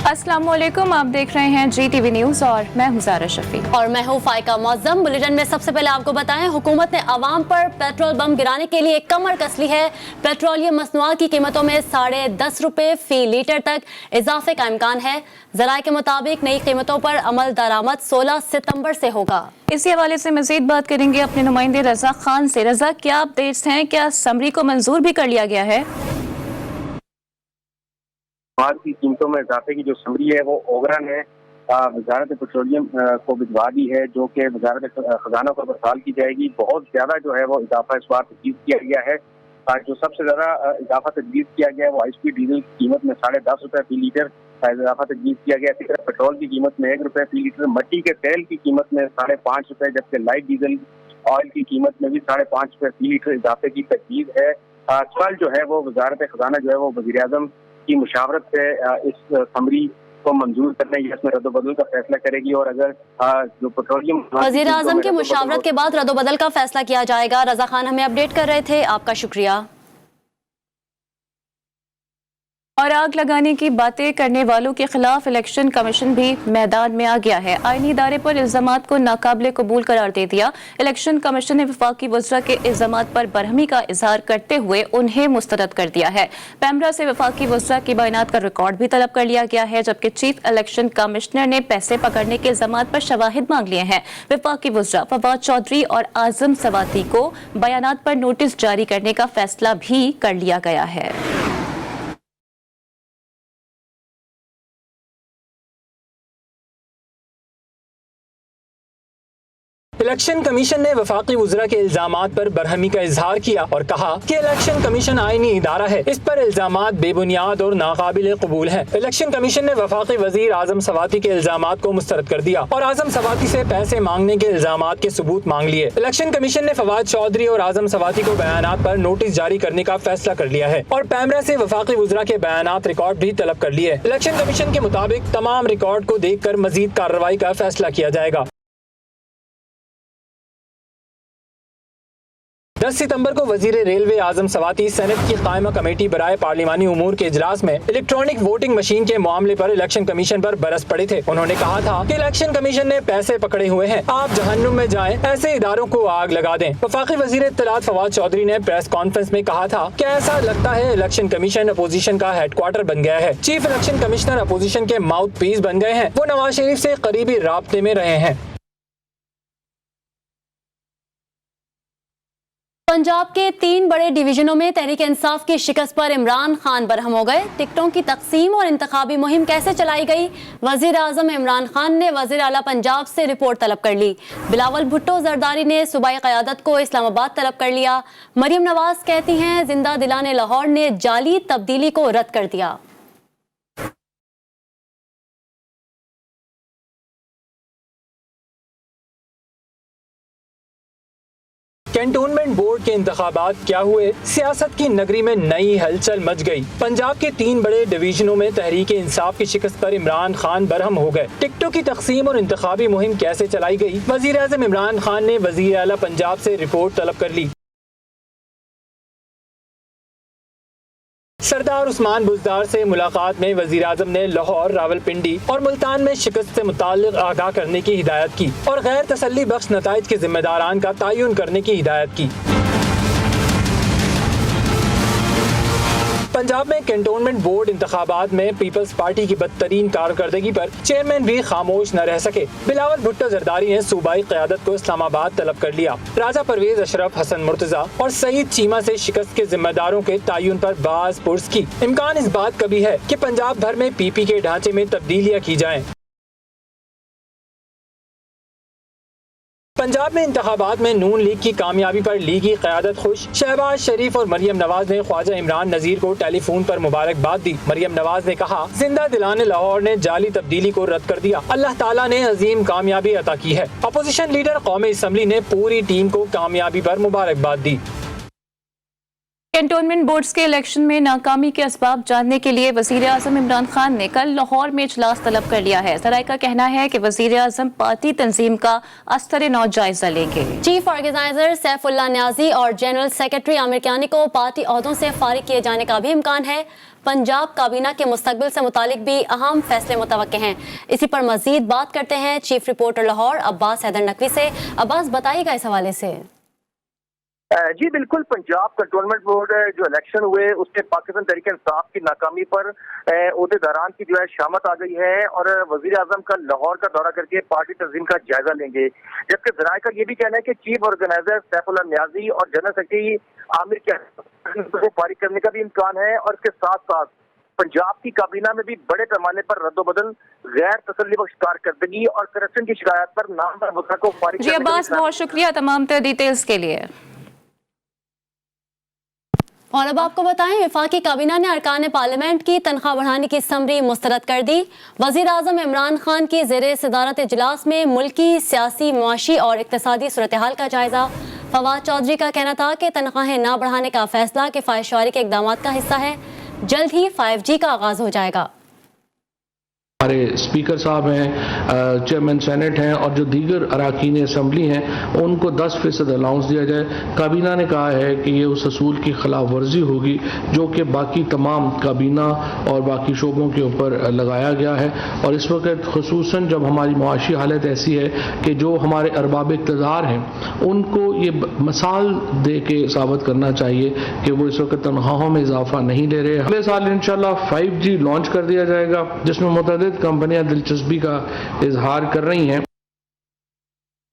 अस्सलाम वालेकुम, आप देख रहे हैं GTV न्यूज़ और मैं हूं ज़ारा शफी और मैं हूं फाइका मौज़म। बुलेटिन में सबसे पहले आपको बताएं, हुकूमत ने अवाम पर पेट्रोल बम गिराने के लिए कमर कस ली है। पेट्रोलियम मसनूआत की कीमतों में ₹10.5 फी लीटर तक इजाफे का इम्कान है। ज़राए के मुताबिक नई कीमतों पर अमल दरामद 16 सितंबर से होगा। इसी हवाले से मजीद बात करेंगे अपने नुमाइंदे रजा खान से। रजा, क्या अपडेट्स हैं? क्या समरी को मंजूर भी कर लिया गया है? खाद की कीमतों में इजाफे की जो समरी है वो ओगरा ने वजारत पेट्रोलियम को भिजवा दी है, जो कि वजारत खजाना को बरसाल की जाएगी। बहुत ज्यादा जो है वो इजाफा इस बार तजवीज़ किया गया है। जो सबसे ज्यादा इजाफा तजवीज़ किया गया है वो हाई स्पीड डीजल की कीमत में ₹10.5 फी लीटर इजाफा तजवीज़ किया गया है। इसी तरह पेट्रोल की कीमत में ₹1 फी लीटर, मट्टी के तेल की कीमत में ₹5.5, जबकि लाइट डीजल ऑयल की कीमत में भी ₹5.5 फी लीटर इजाफे की तजवीज़ है। कल जो है वो वजारत खजाना जो है वो वज़ीर आज़म की मुशावरत से इस समरी को मंजूर करने या इसमें रद्दोबदल का फैसला करेगी, और अगर जो पेट्रोलियम वज़ीर आज़म की मुशावरत के बाद रद्दोबदल का फैसला किया जाएगा। रजा खान हमें अपडेट कर रहे थे, आपका शुक्रिया। और आग लगाने की बातें करने वालों के खिलाफ इलेक्शन कमीशन भी मैदान में आ गया है। आईनी इदारे पर इल्जामात को नाकाबिले कबूल करार दे दिया। इलेक्शन कमीशन ने वफाकी वज़रा के इल्जामात पर बरहमी का इजहार करते हुए उन्हें मुस्तरद कर दिया है। पैमरा से वफाकी वज़रा की बयानात का रिकॉर्ड भी तलब कर लिया गया है, जबकि चीफ इलेक्शन कमिश्नर ने पैसे पकड़ने के इल्जामात पर शवाहिद मांग लिए हैं। वफाकी वज़रा फवाद चौधरी और आजम सवाती को बयानात पर नोटिस जारी करने का फैसला भी कर लिया गया है। इलेक्शन कमीशन ने वफाकी वज़रा के इल्जामात पर बरहमी का इजहार किया और कहा कि इलेक्शन कमीशन आईनी इदारा है, इस पर इल्जामात बेबुनियाद और नाकाबिले कबूल है। इलेक्शन कमीशन ने वफाकी वजीर आजम सवाती के इल्जामात को मुस्तरद कर दिया और आजम सवाती से पैसे मांगने के इल्जामात के सबूत मांग लिए। इलेक्शन कमीशन ने फवाद चौधरी और आजम सवाती को बयानात पर नोटिस जारी करने का फैसला कर लिया है और पैमरा से वफाकी वज़रा के बयानात रिकॉर्ड भी तलब कर लिए। इलेक्शन कमीशन के मुताबिक तमाम रिकॉर्ड को देख कर मजीद कार्रवाई का फैसला किया जाएगा। 10 सितंबर को वजीर रेलवे आजम सवाती सेनेट की कायमा कमेटी बराए पार्लिमानी उमूर के इजलास में इलेक्ट्रॉनिक वोटिंग मशीन के मामले पर इलेक्शन कमीशन पर बरस पड़े थे। उन्होंने कहा था कि इलेक्शन कमीशन ने पैसे पकड़े हुए हैं, आप जहन्नुम में जाएं, ऐसे इदारों को आग लगा दें। वफाकी वजीर इत्तलात फवाद चौधरी ने प्रेस कॉन्फ्रेंस में कहा था कि ऐसा लगता है इलेक्शन कमीशन अपोजिशन का हेडक्वार्टर बन गया है। चीफ इलेक्शन कमिश्नर अपोजिशन के माउथ पीस बन गए हैं, वो नवाज शरीफ से करीबी राब्ते में रहे हैं। पंजाब के 3 बड़े डिवीजनों में तहरीक इंसाफ की शिकस्त पर इमरान खान बरहम हो गए। टिकटों की तकसीम और इंतखाबी मुहिम कैसे चलाई गई, वजीर आजम इमरान खान ने वजीर आला पंजाब से रिपोर्ट तलब कर ली। बिलावल भुट्टो जरदारी ने सूबाई क़यादत को इस्लामाबाद तलब कर लिया। मरियम नवाज कहती हैं जिंदा दिलाने लाहौर ने जाली तब्दीली को रद्द कर दिया। कैंटोनमेंट बोर्ड के इंतखाबात क्या हुए, सियासत की नगरी में नई हलचल मच गई। पंजाब के 3 बड़े डिवीजनों में तहरीक इंसाफ की शिकस्त पर इमरान खान बरहम हो गए। टिकटों की तकसीम और इंतखाबी मुहिम कैसे चलाई गई, वजीर आज़म इमरान खान ने वजीर आला पंजाब से रिपोर्ट तलब कर ली। सरदार उस्मान बुज़दार से मुलाकात में वज़ीर आज़म ने लाहौर, रावलपिंडी और मुल्तान में शिकस्त से मुताल्लिक़ आगाह करने की हिदायत की और गैर तसल्ली बख्श नताइज के जिम्मेदारान का तयन करने की हिदायत की। पंजाब में कैंटोनमेंट बोर्ड इंतखाबात में पीपल्स पार्टी की बदतरीन कारकर्दगी पर चेयरमैन भी खामोश न रह सके। बिलावल भुट्टो जरदारी ने सूबाई क़यादत को इस्लामाबाद तलब कर लिया। राजा परवेज अशरफ, हसन मुर्तजा और सईद चीमा से शिकस्त के जिम्मेदारों के तयन पर बाज पुरस की। इम्कान इस बात का भी है कि पंजाब भर में पीपी के ढांचे में तब्दीलियाँ की जाएं। पंजाब में इंतखाबात में नून लीग की कामयाबी पर लीगी क़यादत खुश। शहबाज शरीफ और मरियम नवाज ने ख्वाजा इमरान नज़ीर को टेलीफोन पर मुबारकबाद दी। मरियम नवाज ने कहा जिंदा दिलाने लाहौर ने जाली तब्दीली को रद्द कर दिया, अल्लाह ताला ने अजीम कामयाबी अता की है। अपोजिशन लीडर कौमी असम्बली ने पूरी टीम को कामयाबी पर मुबारकबाद दी। कैंटोनमेंट बोर्ड्स के इलेक्शन में नाकामी के असबाब जानने के लिए वजीर आजम इमरान खान ने कल लाहौर में इजलास तलब कर लिया है। ज़राए का कहना है कि वजीर आजम पार्टी तंजीम का अस्तर नौ जायजा लेंगे। चीफ ऑर्गेनाइजर सैफुल्लाह न्याजी और जनरल सेक्रेटरी आमिर कियानी को पार्टी ओहदों से फारिग किए जाने का भी इम्कान है। पंजाब काबीना के मुस्तकबिल से मुतालिक भी अहम फैसले मुतवक्के हैं। इसी पर मजीद बात करते हैं चीफ रिपोर्टर लाहौर अब्बास हैदर नकवी से। अब्बास, बताइएगा इस हवाले से। जी बिल्कुल, पंजाब कंटोनमेंट बोर्ड जो इलेक्शन हुए उसमें पाकिस्तान तहरीक इंसाफ की नाकामी पर ओहदेदारान की जो है शामत आ गई है और वजीर आजम का लाहौर का दौरा करके पार्टी तंजीम का जायजा लेंगे। जबकि जराये का ये भी कहना है कि चीफ ऑर्गेनाइजर सैफुल्लाह नियाजी और जनरल सेक्रेटरी आमिर को फारिग करने का भी इम्कान है और इसके साथ साथ पंजाब की काबीना में भी बड़े पैमाने पर रद्दोबदल, गैर तसल्ली बख्श कारकर्दगी और करप्शन की शिकायत पर नामवर वज़रा को फारिग जी अब्बास, बहुत शुक्रिया तमाम डिटेल्स के लिए। और अब आपको बताएं, वफाकी काबीना ने अरकान पार्लियामेंट की तनख्वाह बढ़ाने की समरी मुस्तरद कर दी। वज़ीर आज़म इमरान खान की ज़ेरे सदारत इजलास में मुल्की सियासी, मुआशी और इक़्तिसादी सूरत हाल का जायजा। फवाद चौधरी का कहना था कि तनख्वाहें ना बढ़ाने का फैसला किफ़ायतशुमारी के इक़दामात का हिस्सा है। जल्द ही 5G का आगाज़ हो जाएगा। हमारे स्पीकर साहब हैं, चेयरमैन सेनेट हैं और जो दीगर अरकान असम्बली हैं उनको 10% अलाउंस दिया जाए। काबीना ने कहा है कि ये उस असूल की खिलाफ वर्जी होगी जो कि बाकी तमाम काबीना और बाकी शोबों के ऊपर लगाया गया है। और इस वक्त खुसूसन जब हमारी मुआशी हालत ऐसी है कि जो हमारे अरबाब इक़्तिदार हैं उनको ये मिसाल दे के साबित करना चाहिए कि वो इस वक्त तनख्वाहों में इजाफा नहीं ले रहे। अगले साल इंशाल्लाह 5G लॉन्च कर दिया जाएगा जिसमें मुतअद्दिद कंपनियां दिलचस्पी का इजहार कर रही हैं।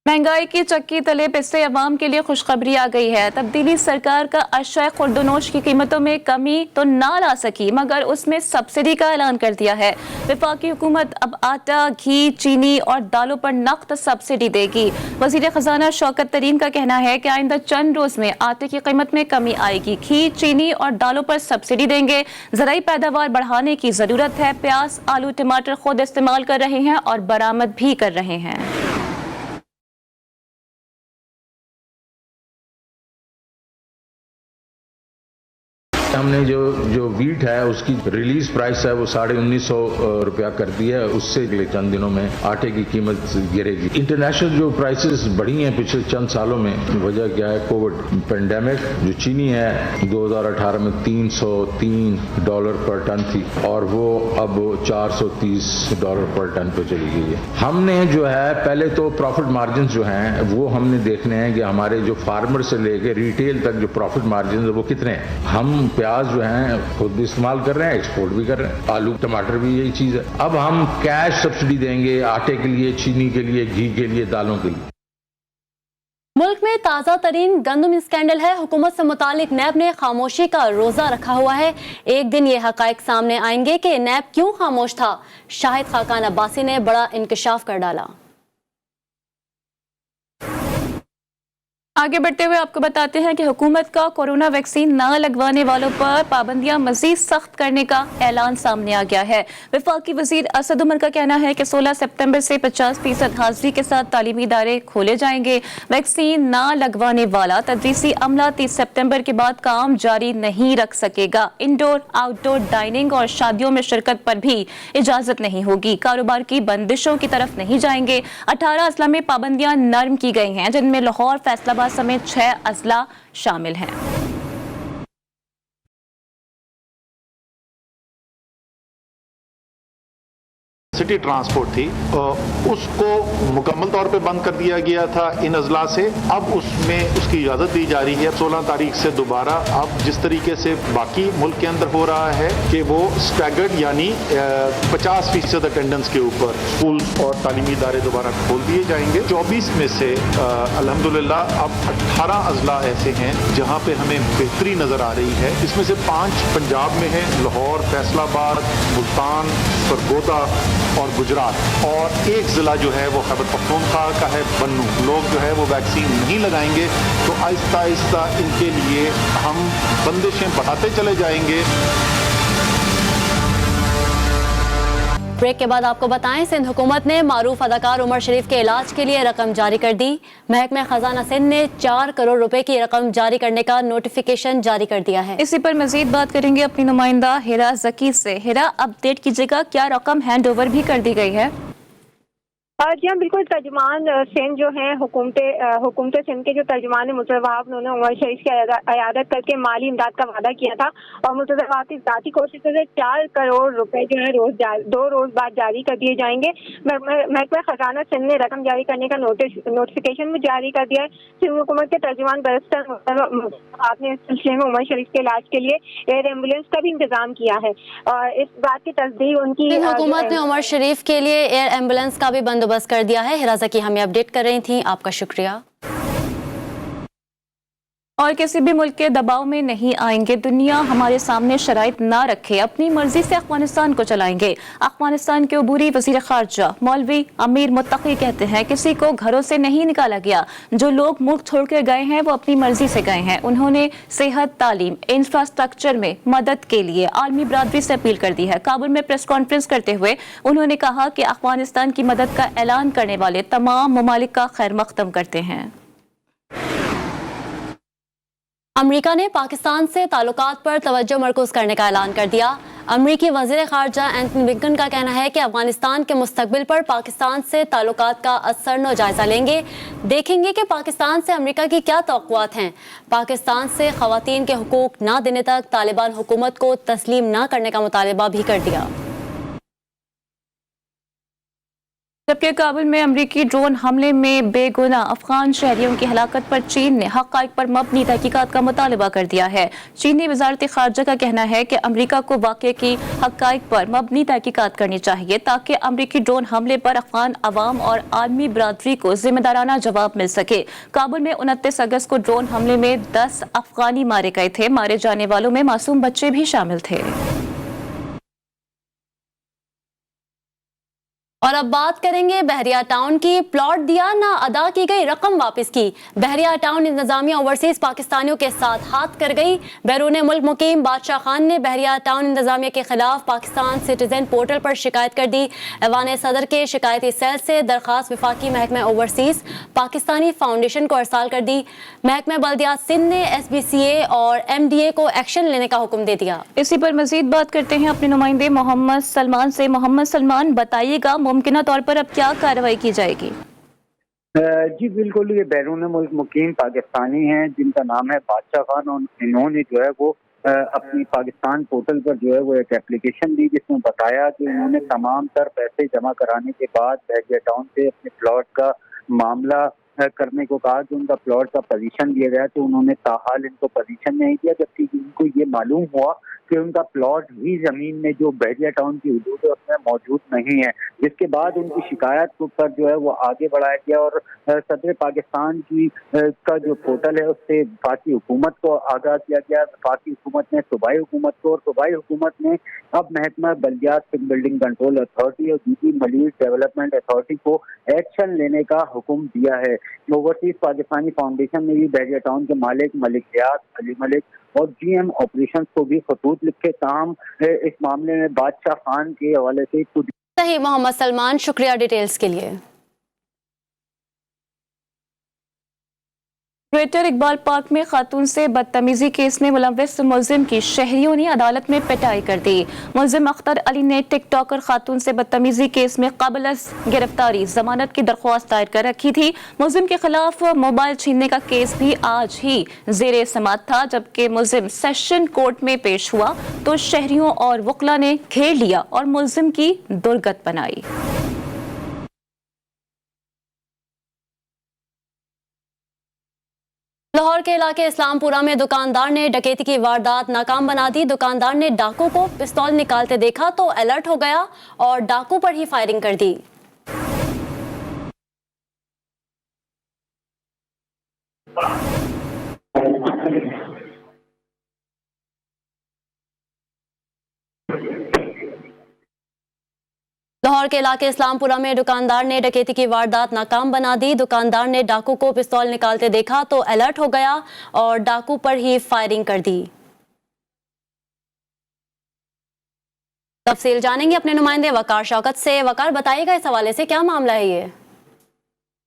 महंगाई की चक्की तले पिसते अवाम के लिए खुशखबरी आ गई है। तब्दीली सरकार का अशय खुर्दनोश की कीमतों में कमी तो ना ला सकी मगर उसमें सब्सिडी का ऐलान कर दिया है। वफाकी हुकूमत अब आटा, घी, चीनी और दालों पर नक़द सब्सिडी देगी। वज़ीर ख़जाना शौकत तरीन का कहना है कि आइंदा चंद रोज़ में आटे की कीमत में कमी आएगी। घी, चीनी और दालों पर सब्सिडी देंगे। ज़राई पैदावार बढ़ाने की ज़रूरत है। प्याज, आलू, टमाटर खुद इस्तेमाल कर रहे हैं और बरामद भी कर रहे हैं। हमने जो वीट है उसकी रिलीज प्राइस है वो 1950 रुपया कर दी है। उससे अगले चंद दिनों में आटे की कीमत गिरेगी। इंटरनेशनल जो प्राइसेस बढ़ी हैं पिछले चंद सालों में, वजह क्या है? Covid pandemic. जो चीनी है 2018 में $303 पर टन थी और वो अब $430 पर टन पे चली गई है। हमने जो है पहले तो प्रॉफिट मार्जिन जो हैं वो हमने देखने हैं कि हमारे जो फार्मर से लेके रिटेल तक जो प्रॉफिट मार्जिन है वो कितने हैं। हम प्याज जो है खुद भी इस्तेमाल कर रहे हैं, एक्सपोर्ट भी कर रहे हैं, आलू टमाटर भी यही चीज है। अब हम कैश सब्सिडी देंगे आटे के लिए, चीनी के लिए, घी के लिए, दालों के लिए। मुल्क में ताज़ा तरीन गंदम स्कैंडल है। हुकूमत से मुतालिक नैब ने खामोशी का रोजा रखा हुआ है। एक दिन ये हकायक सामने आएंगे कि नैब क्यों खामोश था। शाहिद खाकान अब्बासी ने बड़ा इंकशाफ कर डाला। आगे बढ़ते हुए आपको बताते हैं कि हुकूमत का कोरोना वैक्सीन न लगवाने वालों पर पाबंदियां मजीद सख्त करने का ऐलान सामने आ गया है। वफाकी वजीर असद उमर का कहना है कि 16 सितंबर से 50% हाजिरी के साथ तालीमी इदारे खोले जाएंगे। वैक्सीन न लगवाने वाला तदरीसी अमला 30 सितंबर के बाद काम जारी नहीं रख सकेगा। इंडोर, आउटडोर डाइनिंग और शादियों में शिरकत पर भी इजाजत नहीं होगी। कारोबार की बंदिशों की तरफ नहीं जाएंगे। 18 अजला में पाबंदियां नरम की गई हैं जिनमें लाहौर, फैसलाबाद समेत 6 अजला शामिल हैं। सिटी ट्रांसपोर्ट थी उसको मुकम्मल तौर पे बंद कर दिया गया था इन अजला से। अब उसमें उसकी इजाज़त दी जा रही है 16 तारीख से दोबारा। अब जिस तरीके से बाकी मुल्क के अंदर हो रहा है कि वो स्टैगर्ड यानी 50% अटेंडेंस के ऊपर स्कूल और तालीमी इदारे दोबारा खोल दिए जाएंगे। 24 में से अल्हम्दुलिल्लाह अब 18 अजला ऐसे हैं जहाँ पे हमें बेहतरी नज़र आ रही है। इसमें से 5 पंजाब में है, लाहौर, फैसलाबाद, मुल्तान, सरगोदा और गुजरात, और एक ज़िला जो है वो खैबर पख्तूनख्वा का है, बन्नू। लोग जो है वो वैक्सीन नहीं लगाएंगे तो आहिस्ता आहिस्ता इनके लिए हम बंदिशें बढ़ाते चले जाएंगे। ब्रेक के बाद आपको बताएं, सिंध हुकूमत ने मारूफ अदाकार उमर शरीफ के इलाज के लिए रकम जारी कर दी। महकमा खजाना सिंध ने 4 करोड़ रुपए की रकम जारी करने का नोटिफिकेशन जारी कर दिया है। इसी पर मजीद बात करेंगे अपनी नुमाइंदा हिरा जकी से। हिरा, अपडेट कीजिएगा, क्या रकम हैंड ओवर भी कर दी गई है? जी हाँ, बिल्कुल। तर्जुमान सिंध जो हैं, हुकूमत सिंध के जो तर्जुमान मुर्तज़ा वहाब, उन्होंने उमर शरीफ की अयादत करके माली इमदाद का वादा किया था और मुर्तज़ा वहाब की ज़ाती कोशिशों से 4 करोड़ रुपए जो है 2 रोज बाद जारी कर दिए जाएंगे। महकमा खजाना सिंध ने रकम जारी करने का नोटिफिकेशन भी जारी कर दिया है। सिंध हुकूमत के तर्जुमान बैरिस्टर आपने इस सिलसिले में उमर शरीफ के इलाज के लिए एयर एम्बुलेंस का भी इंतजाम किया है और इस बात की तस्दीक उनकी हुकूमत ने उमर शरीफ के लिए एयर एम्बुलेंस का भी बंदोबस्त कर दिया है। हिराजा की हमें अपडेट कर रही थी, आपका शुक्रिया। और किसी भी मुल्क के दबाव में नहीं आएंगे। दुनिया हमारे सामने शराइत ना रखे, अपनी मर्जी से अफगानिस्तान को चलाएंगे। अफगानिस्तान के अबूरी वजीर खारजा मौलवी अमीर मुत्तकी कहते हैं, किसी को घरों से नहीं निकाला गया। जो लोग मुल्क छोड़कर गए हैं वो अपनी मर्जी से गए हैं। उन्होंने सेहत, तालीम, इंफ्रास्ट्रक्चर में मदद के लिए आलमी बरादरी से अपील कर दी है। काबुल में प्रेस कॉन्फ्रेंस करते हुए उन्होंने कहा कि अफगानिस्तान की मदद का ऐलान करने वाले तमाम ममालिक का खैर मकदम करते हैं। अमेरिका ने पाकिस्तान से ताल्लुकात पर तवज्जो मरकूज करने का ऐलान कर दिया। अमेरिकी वज़ीर ख़ारजा एंथनी ब्लिंकन का कहना है कि अफगानिस्तान के मुस्तकबिल पर पाकिस्तान से ताल्लुकात का असरनो जायज़ा लेंगे, देखेंगे कि पाकिस्तान से अमेरिका की क्या तवक्कुआत हैं। पाकिस्तान से ख़वातीन के हुकूक ना देने तक तालिबान हुकूमत को तस्लीम ना करने का मुतालबा भी कर दिया। जबकि काबुल में अमरीकी ड्रोन हमले में बेगुनाह अफगान शहरियों की हलाकत पर चीन ने हक़ाइक़ पर मबनी तहकीकात का मुतालबा कर दिया है। चीनी वज़ारत ख़ारजा का कहना है कि अमरीका को वाक़े की हक़ाइक़ पर मबनी तहकीकात करनी चाहिए ताकि अमरीकी ड्रोन हमले पर अफगान अवाम और आलमी बरादरी को जिम्मेदाराना जवाब मिल सके। काबुल में 29 अगस्त को ड्रोन हमले में 10 अफगानी मारे गए थे। मारे जाने वालों में मासूम बच्चे भी शामिल थे। और अब बात करेंगे बहरिया टाउन की। प्लॉट दिया ना अदा की गई रकम वापस की। बहरिया टाउन इंतजामिया ओवरसीज पाकिस्तानियों के साथ हाथ कर गई। बैरून मुल्क मुकीम बादशाह खान ने बहरिया टाउन इंतजामिया के खिलाफ पाकिस्तान सिटीजन पोर्टल पर शिकायत कर दी। ऐवान सदर के शिकायती सेल से दरखास्त वफाकी महकमा ओवरसीज पाकिस्तानी फाउंडेशन को अरसाल कर दी। महकमा बल्दियात सिंध ने SBCA और MDA को एक्शन लेने का हुक्म दे दिया। इसी पर मजीद बात करते हैं अपने नुमाइंदे मोहम्मद सलमान से। मोहम्मद सलमान, बताइएगा मुमकिना तौर पर अब क्या कार्रवाई की जाएगी? जी बिल्कुल, ये बैरून मुल्क मुकीम पाकिस्तानी हैं जिनका नाम है बादशाह खान और इन्होंने जो है वो अपनी पाकिस्तान पोर्टल पर जो है वो एक एप्लीकेशन दी जिसमें बताया कि उन्होंने तमाम तर पैसे जमा कराने के बाद बहरिया टाउन से अपने प्लॉट का मामला करने को कहा कि उनका प्लॉट का पोजीशन दिया गया, तो उन्होंने ताहाल इनको पोजीशन नहीं दिया, जबकि उनको ये मालूम हुआ कि उनका प्लॉट ही जमीन में जो बहरिया टाउन की हदूद है उसमें मौजूद नहीं है। जिसके बाद उनकी शिकायत पर जो है वो आगे बढ़ाया गया और सदर पाकिस्तान की का जो पोर्टल है उससे वफाकी हुकूमत को आगाह किया गया। वफाकी हुकूमत ने सूबाई हुकूमत को और सूबाई हुकूमत ने अब महकमा बल्दियात सिंध बिल्डिंग कंट्रोल अथॉरिटी और दूसरी मजीद डेवलपमेंट अथॉरिटी को एक्शन लेने का हुक्म दिया है। ओवरसीज पाकिस्तानी फाउंडेशन ने भी बहरिया टाउन के मालिक मलिक रियाज, अली मलिक और GM ऑपरेशन को भी खतूत लिखे। ताहम इस मामले में बादशाह खान के हवाले से सही। मोहम्मद सलमान, शुक्रिया डिटेल्स के लिए। ग्रेटर इकबाल पार्क में खातून से बदतमीजी केस में मुलव्वस मुलजिम की शहरियों ने अदालत में पिटाई कर दी। मुलजिम अख्तर अली ने टिकटॉकर खातून से बदतमीजी केस में क़ाबिल गिरफ्तारी जमानत की दरख्वास्त दायर कर रखी थी। मुलजिम के खिलाफ मोबाइल छीनने का केस भी आज ही ज़ेरे समाअत था। जबकि मुलजिम सेशन कोर्ट में पेश हुआ तो शहरियों और वकला ने घेर लिया और मुलजिम की दुर्गत बनाई। लाहौर के इलाके इस्लामपुरा में दुकानदार ने डकैती की वारदात नाकाम बना दी। दुकानदार ने डाकू को पिस्तौल निकालते देखा तो अलर्ट हो गया और डाकू पर ही फायरिंग कर दी। लाहौर के इलाके इस्लामपुरा में दुकानदार ने डकैती की वारदात नाकाम बना दी। दुकानदार ने डाकू को पिस्तौल निकालते देखा तो अलर्ट हो गया और डाकू पर ही फायरिंग कर दी। तफसील जानेंगे अपने नुमाइंदे वकार शौकत से। वकार, बताइएगा इस हवाले से क्या मामला है ये?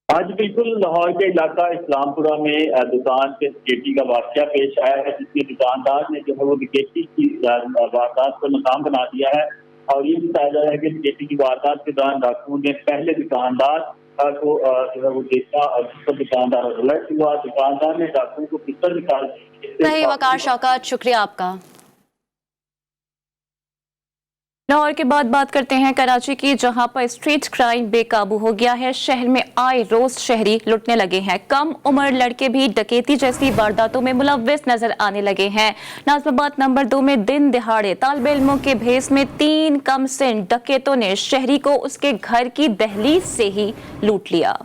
आज बिल्कुल लाहौर के इलाका इस्लामपुरा में दुकान के डकैती का वाक़या पेश आया है, जिसमें दुकानदार ने जो है वो डकैती की वारदात को नाकाम बना दिया है और ये भी बताया जा रहा है कि डकैती की वारदात के दौरान डाकुओं ने पहले दुकानदार को जो है वो देखा और जिस पर दुकानदार अलर्ट हुआ, दुकानदार ने डाकुओं को पिस्टल निकाल सही वकार शौकत, शुक्रिया आपका। लाहौर के बाद बात करते हैं कराची की, जहां पर स्ट्रीट क्राइम बेकाबू हो गया है। शहर में आए रोज शहरी लुटने लगे हैं। कम उम्र लड़के भी डकैती जैसी वारदातों में मुलव्विस नजर आने लगे हैं। नाज़िमाबाद नंबर 2 में दिन दिहाड़े तालिब इल्मों के भेस में 3 कमसिन डकैतों ने शहरी को उसके घर की दहलीज से ही लूट लिया।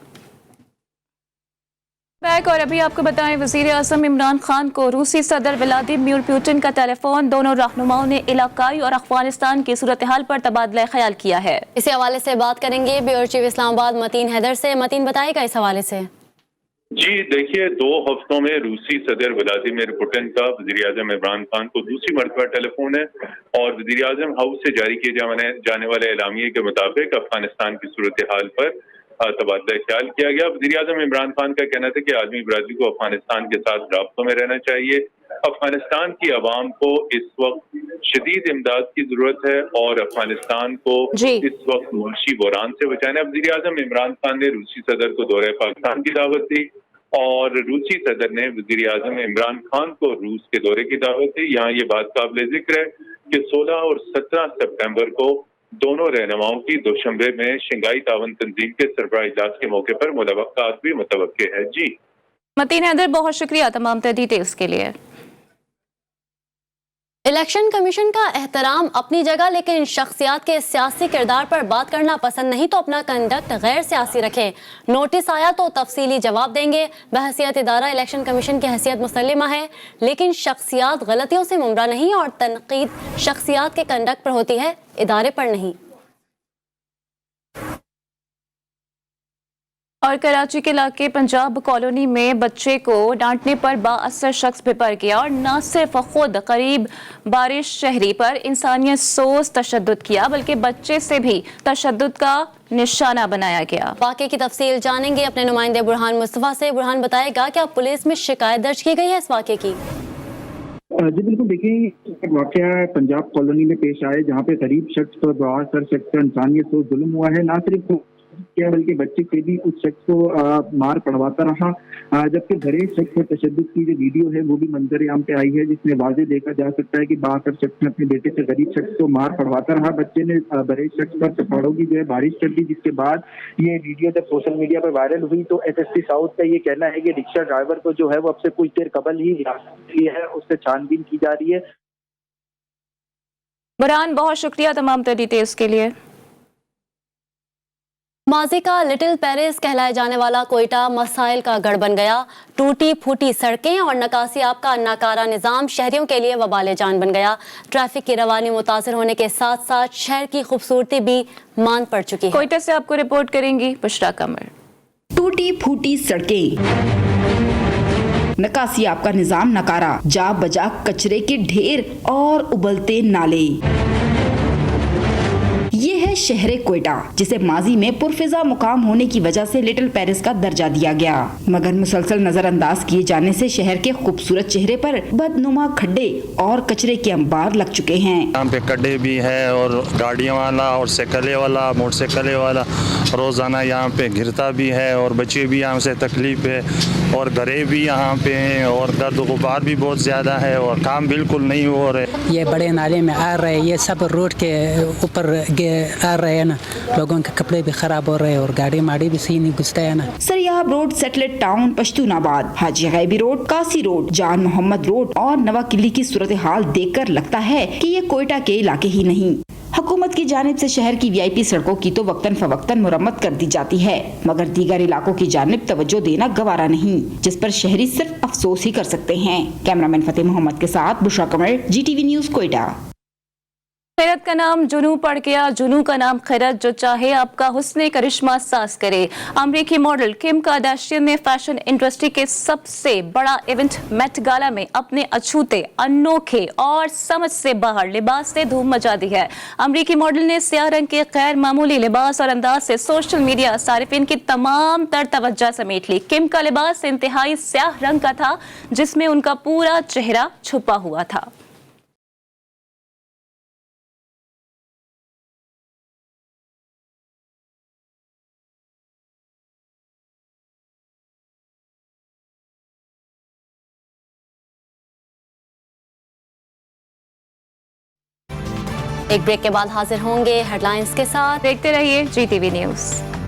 बैक और अभी आपको बताएं, वजीर आज़म इमरान खान को रूसी सदर व्लादिमीर पुतिन का टेलीफोन। दोनों रहनुमाओं ने इलाकाई और अफगानिस्तान की सूरत हाल पर तबादला ख्याल किया है। इसी हवाले से बात करेंगे ब्यूरो चीफ इस्लामाबाद मतीन हैदर से। मतीन बताएगा इस हवाले से। जी देखिए, 2 हफ्तों में रूसी सदर व्लादिमीर पुतिन का वजीर आज़म इमरान खान को दूसरी मरतबा टेलीफोन है और वजीर आज़म हाउस से जारी किए जाने वाले एलामिये के मुताबिक अफगानिस्तान की सूरत हाल पर तबादला ख्याल किया गया। वज़ीर आज़म इमरान खान का कहना था कि आदमी बरादरी को अफगानिस्तान के साथ राब्तों में रहना चाहिए। अफगानिस्तान की आवाम को इस वक्त शदीद इमदाद की जरूरत है और अफगानिस्तान को इस वक्त मुआशी बहरान से बचाना है। वज़ीर आज़म इमरान खान ने रूसी सदर को दौरे पाकिस्तान की दावत दी और रूसी सदर ने वज़ीर आज़म इमरान खान को रूस के दौरे की दावत दी। यहाँ ये बात काबिल जिक्र है कि 16 और 17 सितंबर को दोनों रहनुमाओं की दोशंबे में शंघाई तावन तंजीम के सरबराह इजलास के मौके पर मुलाकात भी मुतवक्के है। जी मतीन हैदर, बहुत शुक्रिया तमाम डिटेल्स के लिए। इलेक्शन कमीशन का एहतराम अपनी जगह, लेकिन शख्सियात के सियासी किरदार पर बात करना पसंद नहीं तो अपना कंडक्ट गैर सियासी रखें। नोटिस आया तो तफसीली जवाब देंगे। बहसियत इदारा इलेक्शन कमीशन की हैसियत मुसल्लिमा है, लेकिन शख्सियात गलतियों से मुमरा नहीं और तनकीद शख्सियात के कंडक्ट पर होती है, इदारे पर नहीं। और कराची के इलाके पंजाब कॉलोनी में बच्चे को डांटने पर बाअसर शख्स बिपर गया और न सिर्फ खुद करीब बारिश शहरी पर इंसानियत सोच तशद्दुद किया, बल्कि बच्चे से भी तशद्दुद का निशाना बनाया गया। वाक़े की तफसील जानेंगे अपने नुमाइंदे बुरहान मुस्तफ़ा से। बुरहान बताएगा क्या पुलिस में शिकायत दर्ज की गई है इस वाक़े की? जी बिल्कुल, देखिए वाकया पंजाब कॉलोनी में पेश आए जहाँ पे गरीब शख्स पर बाअसर शख्स का इंसानियत सोच जुल्म हुआ है। ना सिर्फ क्या बल्कि बच्चे से भी उस शख्स को मार पड़वाता रहा, जबकि बड़े शख्स पर तशद्दुद की जो वीडियो है वो भी मंजर आम पे आई है, जिसमें वाज़े देखा जा सकता है कि बाअसर शख्स ने अपने बेटे से गरीब शख्स को मार पड़वाता रहा। बच्चे ने बड़े शख्स पर चपाड़ों की जो है बारिश कर दी, जिसके बाद ये वीडियो जब सोशल मीडिया पर वायरल हुई तो SSP साउथ का ये कहना है कि रिक्शा ड्राइवर को जो है वो अब से कुछ देर कबल ही हिरासत ली है, उससे छानबीन की जा रही है। बुरहान, बहुत शुक्रिया तमाम डिटेल्स के लिए। माजी का लिटिल पेरिस कहलाए जाने वाला कोयटा मसाइल का गढ़ बन गया। टूटी फूटी सड़कें और नकासियाब का नाकारा निज़ाम शहरियों के लिए वबाले जान बन गया। ट्रैफिक की रवानी मुतासर होने के साथ साथ शहर की खूबसूरती भी मान पड़ चुकी है। कोयटा से आपको रिपोर्ट करेंगी बुशरा कमर। टूटी फूटी सड़कें, नकासियाब का निज़ाम नकारा, जा बजा कचरे के ढेर और उबलते नाले। ये है शहर कोयटा, जिसे माजी में पुरफिजा मुकाम होने की वजह से लिटिल पेरिस का दर्जा दिया गया, मगर मुसलसल नजरअंदाज किए जाने से शहर के खूबसूरत चेहरे पर बदनुमा खड्डे और कचरे के अंबार लग चुके हैं। यहाँ पे खड्डे भी है और गाड़ियों वाला और साइकिलें वाला मोटरसाइकिलें वाला रोजाना यहाँ पे गिरता भी है और बच्चे भी यहाँ से तकलीफ है और घरे भी यहाँ पे हैं और गर्द गुबार भी बहुत ज्यादा है और काम बिल्कुल नहीं हो रहे। ये बड़े नाले में आ रहे, ये सब रोड के ऊपर आ रहे हैं ना, लोगों के कपड़े भी खराब हो रहे हैं और गाड़ी माड़ी भी सही नहीं घुसता है ना। सरियाब रोड, सेटलेट टाउन, पश्तूनाबाद, हाजी गैबी रोड, कासी रोड, जान मोहम्मद रोड और नवा किली की सूरत हाल देखकर लगता है कि ये कोयटा के इलाके ही नहीं। हुकूमत की जानिब से शहर की VIP सड़कों की तो वक्तन फवक्तन मुरम्मत कर दी जाती है, मगर दीगर इलाकों की जानिब तवज्जो देना गवारा नहीं, जिस पर शहरी सिर्फ अफसोस ही कर सकते हैं। कैमरामैन फतेह मोहम्मद के साथ बुशरा कमर, GTV न्यूज कोयटा। खैरत का नाम जुनू पड़ गया, जुनू का नाम खैरत, जो चाहे आपका हुस्ने करिश्मा सास करे। अमरीकी मॉडल किम कार्दाशियन ने फैशन इंडस्ट्री के सबसे बड़ा इवेंट मेट गाला में अपने अछूते, अनोखे और समझ से बाहर लिबास से धूम मचा दी है। अमरीकी मॉडल ने स्याह रंग के गैर मामूली लिबास और अंदाज से सोशल मीडिया सारिफिन की तमाम तर तवज्जो समेट ली। किम का लिबास इंतहाई स्याह रंग का था, जिसमें उनका पूरा चेहरा छुपा हुआ था। एक ब्रेक के बाद हाजिर होंगे हेडलाइंस के साथ। देखते रहिए GTV न्यूज़।